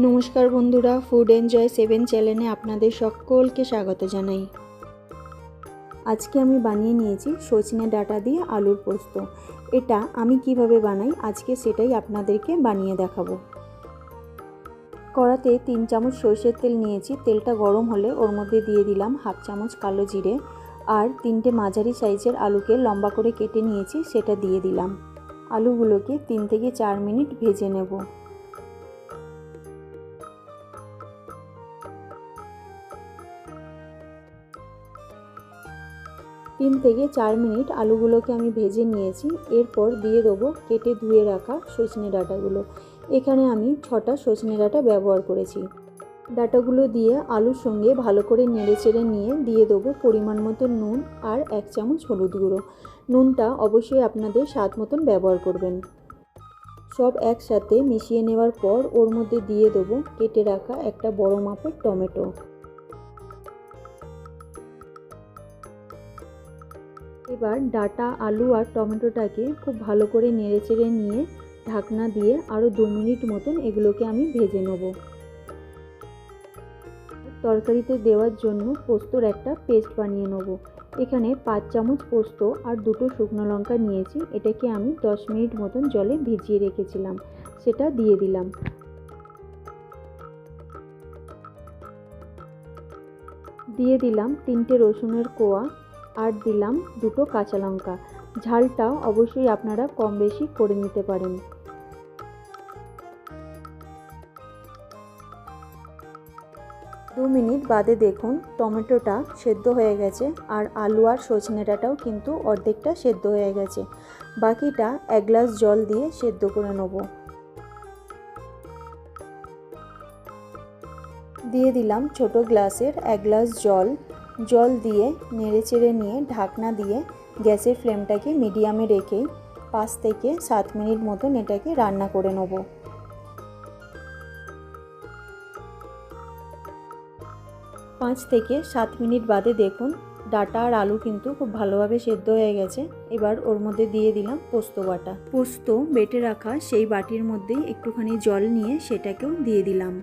নমস্কার বন্ধুরা, food enjoy 7 চ্যানেলে আপনাদের সকলকে স্বাগত জানাই। আজকে আমি বানিয়ে নিয়েছি সজনে ডাঁটা দিয়ে আলুর পোস্ত। এটা আমি কিভাবে বানাই আজকে সেটাই আপনাদেরকে বানিয়ে দেখাবো। কড়াতে 3 চামচ সরষের তেল নিয়েছি। তেলটা গরম হলে ওর মধ্যে দিয়ে দিলাম হাফ চামচ কালো জিরে আর 3টে মাঝারি সাইজের আলুকে লম্বা করে কেটে নিয়েছি, সেটা দিয়ে দিলাম। আলুগুলোকে 3 থেকে 4 মিনিট ভেজে নেব। 3 থেকে 4 মিনিট আলুগুলোকে আমি ভেজে নিয়েছি। এরপর দিয়ে দেবো কেটে ধুয়ে রাখা সজনে ডাঁটাগুলো। এখানে আমি 6টা সজনে ডাঁটা ব্যবহার করেছি। ডাঁটাগুলো দিয়ে আলুর সঙ্গে ভালো করে নেড়েচেড়ে নিয়ে দিয়ে দেবো পরিমাণ মতো নুন আর 1 চামচ হলুদ গুঁড়ো। নুনটা অবশ্যই আপনাদের স্বাদ মতন ব্যবহার করবেন। সব একসাথে মিশিয়ে নেওয়ার পর ওর মধ্যে দিয়ে দেবো কেটে রাখা একটা বড় মাপের টমেটো। এবার ডাঁটা, আলু আর টমেটোটাকে খুব ভালো করে নেড়েচেড়ে নিয়ে ঢাকনা দিয়ে আরও 2 মিনিট মতন এগুলোকে আমি ভেজে নেব। তরকারিতে দেওয়ার জন্য পোস্তর একটা পেস্ট বানিয়ে নেব। এখানে 5 চামচ পোস্ত আর 2টো শুকনো লঙ্কা নিয়েছি। এটাকে আমি 10 মিনিট মতন জলে ভিজিয়ে রেখেছিলাম, সেটা দিয়ে দিলাম। দিয়ে দিলাম 3টে রসুনের কোয়া আর দিলাম 2টো কাঁচা লঙ্কা। ঝালটাও অবশ্যই আপনারা কম বেশি করে নিতে পারেন। 2 মিনিট বাদে দেখুন টমেটোটা সেদ্ধ হয়ে গেছে আর আলু আর সজনে ডাঁটাও কিন্তু অর্ধেকটা সেদ্ধ হয়ে গেছে। বাকিটা 1 গ্লাস জল দিয়ে সেদ্ধ করে নেব। দিয়ে দিলাম ছোট গ্লাসের 1 গ্লাস জল দিয়ে নেড়েচেড়ে নিয়ে ঢাকনা দিয়ে গ্যাসের ফ্লেমটাকে মিডিয়ামে রেখেই 5 থেকে 7 মিনিট মতন এটাকে রান্না করে নেব। 5 থেকে 7 মিনিট বাদে দেখুন ডাঁটা আর আলু কিন্তু খুব ভালোভাবে সেদ্ধ হয়ে গেছে। এবার ওর মধ্যে দিয়ে দিলাম পোস্ত বাটা। পোস্ত বেটে রাখা সেই বাটির মধ্যেই একটুখানি জল নিয়ে সেটাকেও দিয়ে দিলাম।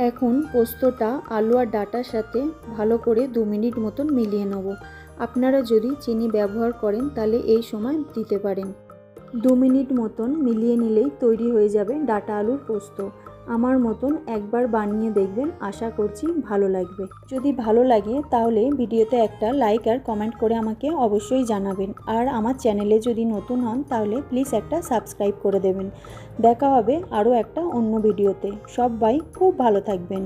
এখন পোস্তটা আলু আর ডাঁটার সাথে ভালো করে 2 মিনিট মতন মিলিয়ে নেব। আপনারা যদি চিনি ব্যবহার করেন তাহলে এই সময় দিতে পারেন। 2 মিনিট মতন মিলিয়ে নিলেই তৈরি হয়ে যাবে ডাঁটা আলুর পোস্ত। আমার মতন একবার বানিয়ে দেখবেন, আশা করছি ভালো লাগবে। যদি ভালো লাগে তাহলে ভিডিওতে একটা লাইক আর কমেন্ট করে আমাকে অবশ্যই জানাবেন। আর আমার চ্যানেলে যদি নতুন হন তাহলে প্লিজ একটা সাবস্ক্রাইব করে দেবেন। দেখা হবে আরও একটা অন্য ভিডিওতে। সবাই খুব ভালো থাকবেন।